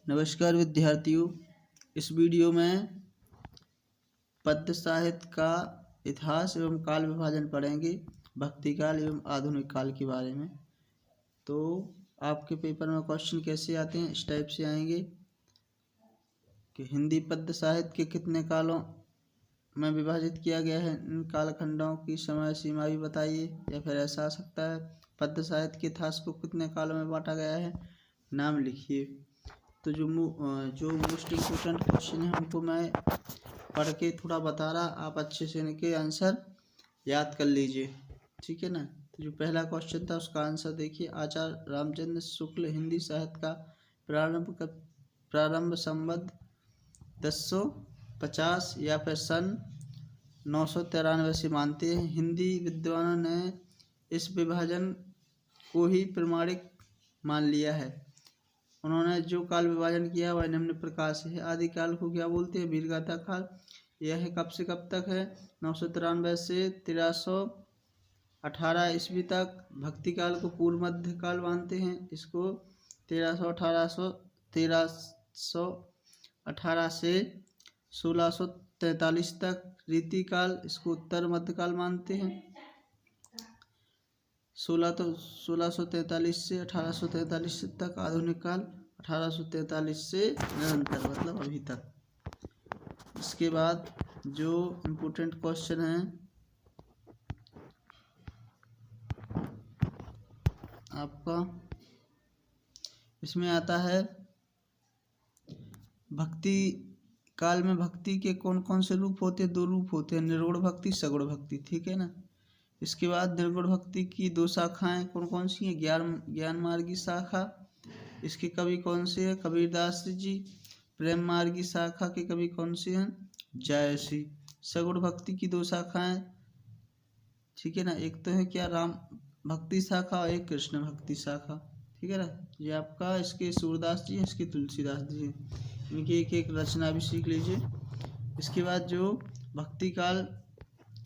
नमस्कार विद्यार्थियों, इस वीडियो में पद्य साहित्य का इतिहास एवं काल विभाजन पढ़ेंगे। भक्ति काल एवं आधुनिक काल के बारे में। तो आपके पेपर में क्वेश्चन कैसे आते हैं, इस टाइप से आएंगे कि हिंदी पद्य साहित्य के कितने कालों में विभाजित किया गया है, इन कालखंडों की समय सीमा भी बताइए। या फिर ऐसा आ सकता है पद्य साहित्य के इतिहास को कितने कालों में बांटा गया है, नाम लिखिए। तो जो मोस्ट इम्पोर्टेंट क्वेश्चन है उनको मैं पढ़ के थोड़ा बता रहा, आप अच्छे से इनके आंसर याद कर लीजिए, ठीक है ना। तो जो पहला क्वेश्चन था उसका आंसर देखिए। आचार्य रामचंद्र शुक्ल हिंदी साहित्य का प्रारंभ संवत 1050 या फिर सन 993 से मानते हैं। हिंदी विद्वानों ने इस विभाजन को ही प्रमाणिक मान लिया है। उन्होंने जो काल विभाजन किया वह निम्न प्रकार से है। आदिकाल को क्या बोलते हैं? वीरगाथा काल। यह कब से कब तक है? 993 से 1318 ईस्वी तक। भक्ति काल को पूर्व मध्य काल मानते हैं। इसको 1318 से 1643 तक। रीति काल, इसको उत्तर मध्य काल मानते हैं। 1643 से 1843 तक। आधुनिक काल 1843 से निरंतर, मतलब अभी तक। इसके बाद जो इम्पोर्टेंट क्वेश्चन है आपका, इसमें आता है भक्ति काल में भक्ति के कौन कौन से रूप होते हैं? 2 रूप होते हैं, निर्गुण भक्ति, सगुण भक्ति, ठीक है ना। इसके बाद निर्गुण भक्ति की 2 शाखाएं कौन कौन सी हैं? ज्ञान मार्गी शाखा, इसके कवि कौन से हैं? कबीरदास जी। प्रेम मार्गी शाखा के कवि कौन से हैं? जायसी। सगुण भक्ति की 2 शाखाएं, ठीक है ना। एक तो है क्या, राम भक्ति शाखा, और एक कृष्ण भक्ति शाखा, ठीक है ना। ये आपका इसके सूरदास जी हैं, इसके तुलसीदास जी हैं। इनकी एक एक रचना भी सीख लीजिए। इसके बाद जो भक्ति काल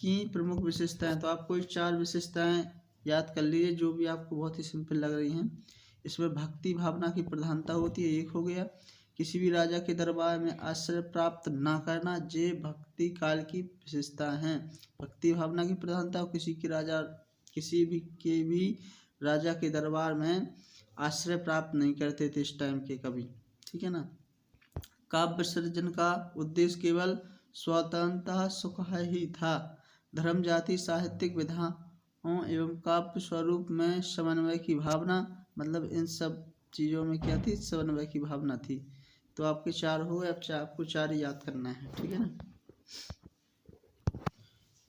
की प्रमुख विशेषताएं, तो आपको 4 विशेषताएं याद कर लीजिए जो भी आपको बहुत ही सिंपल लग रही हैं। इसमें भक्ति भावना की प्रधानता होती है, एक हो गया। किसी भी राजा के दरबार में आश्रय प्राप्त ना करना, ये भक्ति काल की विशेषता हैं। भक्ति भावना की प्रधानता, किसी भी राजा के दरबार में आश्रय प्राप्त नहीं करते थे इस टाइम के कवि, ठीक है ना। काव्य सृजन का उद्देश्य केवल स्वतंत्रता सुख ही था। धर्म, जाति, साहित्यिक विधाओं एवं काव्य स्वरूप में समन्वय की भावना, मतलब इन सब चीज़ों में क्या थी? समन्वय की भावना थी। तो आपके 4 हो गए। अब आपको 4 ही याद करना है, ठीक है ना।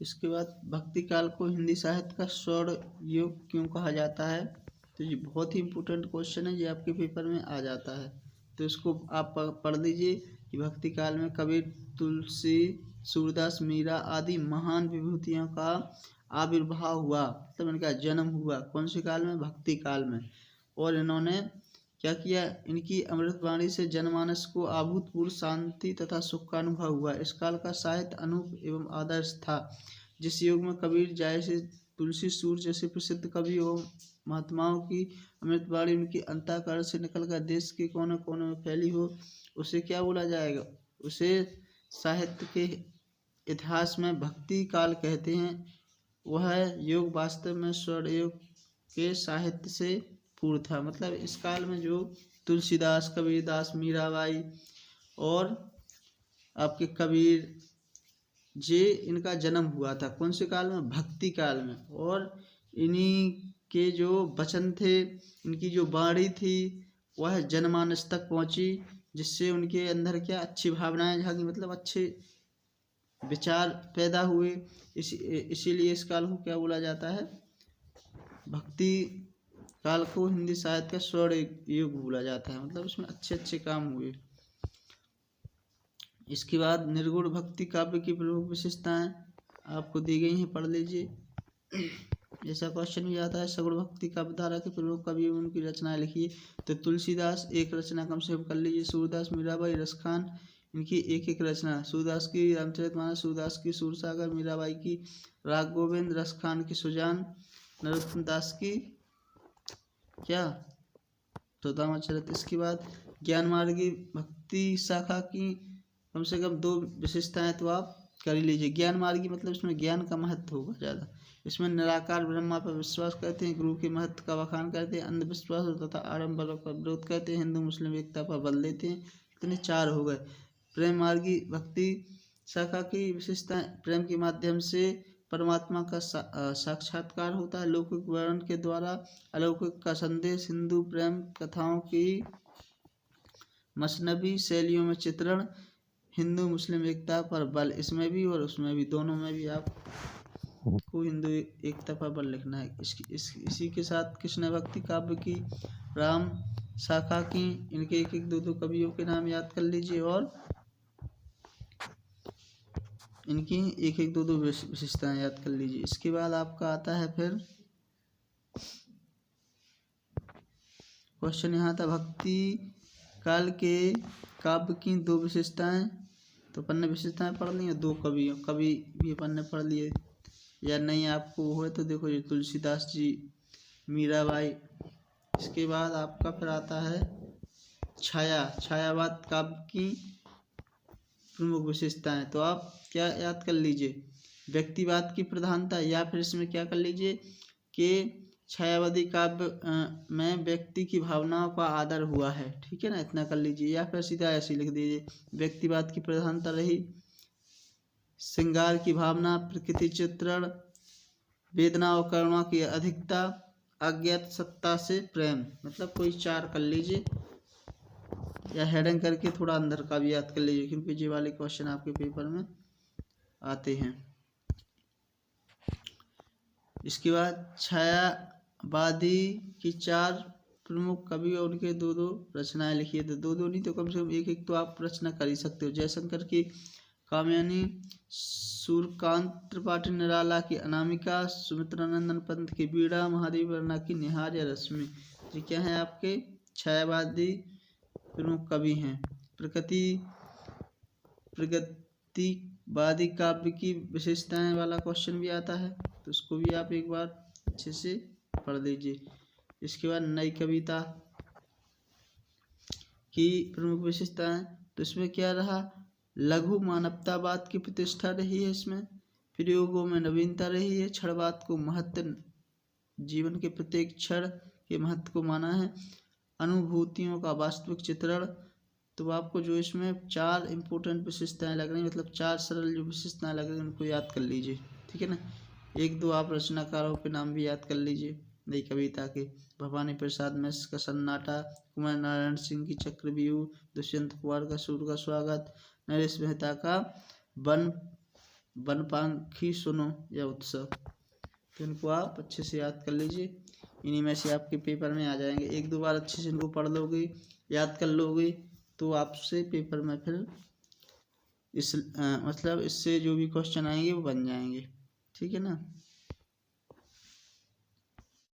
इसके बाद भक्ति काल को हिंदी साहित्य का स्वर्ण युग क्यों कहा जाता है? तो ये बहुत ही इम्पोर्टेंट क्वेश्चन है, ये आपके पेपर में आ जाता है। तो इसको आप पढ़ लीजिए कि भक्ति काल में कबीर, तुलसी, सूरदास, मीरा आदि महान विभूतियों का आविर्भाव हुआ, मतलब इनका जन्म हुआ। कौन से काल में? भक्ति काल में। और इन्होंने क्या किया? इनकी अमृतवाणी से जनमानस को अभूतपूर्व शांति तथा सुख का अनुभव हुआ। इस काल का साहित्य अनूप एवं आदर्श था। जिस युग में कबीर, जैसे तुलसी, सूर जैसे प्रसिद्ध कवि एवं महात्माओं की अमृतवाणी उनकी अंतःकरण से निकलकर देश के कोने कोने में फैली हो, उसे क्या बोला जाएगा? उसे साहित्य के इतिहास में भक्ति काल कहते हैं। वह युग वास्तव में स्वर्ण युग के साहित्य से पूर्व था। मतलब इस काल में जो तुलसीदास, कबीरदास, मीराबाई और आपके कबीर, जे इनका जन्म हुआ था कौन से काल में? भक्ति काल में। और इन्हीं के जो वचन थे, इनकी जो वाणी थी, वह जनमानस तक पहुंची, जिससे उनके अंदर क्या अच्छी भावनाएं जागी, मतलब अच्छे विचार पैदा हुए। इसीलिए इस काल को क्या बोला जाता है? भक्ति काल को हिंदी साहित्य का स्वर्ण युग बोला जाता है, मतलब उसमें अच्छे अच्छे काम हुए। इसके बाद निर्गुण भक्ति काव्य की प्रमुख विशेषताएं आपको दी गई हैं, पढ़ लीजिए। ऐसा क्वेश्चन भी आता है, सगुण भक्ति काव्य धारा के प्रमुख कवि उनकी रचनाएं लिखिए। तो तुलसीदास एक रचना कम से कम कर लीजिए। सूरदास, मीराबाई, रसखान, इनकी एक एक रचना। सूरदास की रामचरितमानस, सूरदास की सूरसागर, मीराबाई की राग गोविंद, रसखान की सुजान, नरोत्तम दास की क्या? सुदामा चरित। इसके बाद ज्ञान मार्गी भक्ति शाखा की कम से कम 2 विशेषताएं तो आप कर ही लीजिए। ज्ञान मार्गी मतलब इसमें ज्ञान का महत्व होगा ज़्यादा। इसमें निराकार ब्रह्मा पर विश्वास करते हैं, गुरु के महत्व का बखान करते हैं, अंधविश्वास तथा आडम्बरों का विरोध करते हैं, हिंदू मुस्लिम एकता पर बल देते हैं। इतने 4 हो गए। प्रेम मार्गी भक्ति शाखा की विशेषताएं, प्रेम के माध्यम से परमात्मा का साक्षात्कार होता है, लौकिक वर्णन के द्वारा अलौकिक का संदेश, हिंदू प्रेम कथाओं की मसनबी शैलियों में चित्रण, हिंदू मुस्लिम एकता पर बल, इसमें भी और उसमें भी, दोनों में भी आपको हिंदू एकता पर बल लिखना है। इसी के साथ कृष्ण भक्ति काव्य की राम शाखा की इनके 1-2 कवियों के नाम याद कर लीजिए और इनकी 1-2 विशेषताएं याद कर लीजिए। इसके बाद आपका आता है फिर क्वेश्चन यहाँ था भक्ति काल के काव्य की 2 विशेषताएं। तो अपन ने विशेषताएं पढ़ ली हैं, 2 कवि भी अपन ने पढ़ लिए, या नहीं आपको हुए तो देखो ये तुलसीदास जी, मीराबाई। इसके बाद आपका फिर आता है छायावाद काव्य की प्रमुख विशेषताएं। तो आप क्या याद कर लीजिए, व्यक्तिवाद की प्रधानता, या फिर इसमें क्या कर लीजिए कि छायावादी काव्य में व्यक्ति की भावनाओं का आदर हुआ है, ठीक है ना, इतना कर लीजिए। या फिर सीधा ऐसे लिख दीजिए, व्यक्तिवाद की प्रधानता रही, श्रृंगार की भावना, प्रकृति चित्रण, वेदना और करुणा की अधिकता, अज्ञात सत्ता से प्रेम, मतलब कोई 4 कर लीजिए, या हेडिंग करके थोड़ा अंदर का भी याद कर लीजिए, क्योंकि ये वाले क्वेश्चन आपके पेपर में आते हैं। इसके बाद छायावादी की 4 प्रमुख कवि और उनके 2-2 रचनाएं लिखिए। तो 2-2 नहीं तो कम से कम 1-1 तो आप रचना कर ही सकते हो। जयशंकर की कामयानी, सूर्यकांत त्रिपाठी निराला की अनामिका, सुमित्रानंदन पंत की बीड़ा, महादेव वर्मा की निहार या रश्मि। ये क्या है आपके छायावादी प्रमुख कवि हैं। प्रगतिवादी काव्य की विशेषताएं वाला क्वेश्चन भी आता है, तो उसको भी आप एक बार अच्छे से पढ़ लीजिए। इसके बाद नई कविता की प्रमुख विशेषताएं, तो इसमें क्या रहा, लघु मानवतावाद की प्रतिष्ठा रही है, इसमें प्रयोगों में नवीनता रही है, क्षणवाद को महत्व, जीवन के प्रत्येक क्षण के महत्व को माना है, अनुभूतियों का वास्तविक चित्रण। तो आपको जो इसमें 4 इम्पोर्टेंट विशेषताएं लग रही, मतलब 4 सरल जो विशेषताएं लग रही उनको याद कर लीजिए, ठीक है ना। 1-2 आप रचनाकारों के नाम भी याद कर लीजिए नई कविता के, भवानी प्रसाद मिश्र का सन्नाटा, कुमार नारायण सिंह की चक्रव्यूह, दुष्यंत कुमार का सूर्य का स्वागत, नरेश मेहता का बनपाखी सुनो या उत्सव। तो इनको आप अच्छे से याद कर लीजिए, इन्हीं में से आपके पेपर में आ जाएंगे। 1-2 बार अच्छे से इनको पढ़ लोगे, याद कर लोगे, तो आपसे पेपर में फिर मतलब इससे जो भी क्वेश्चन आएंगे वो बन जाएंगे, ठीक है ना।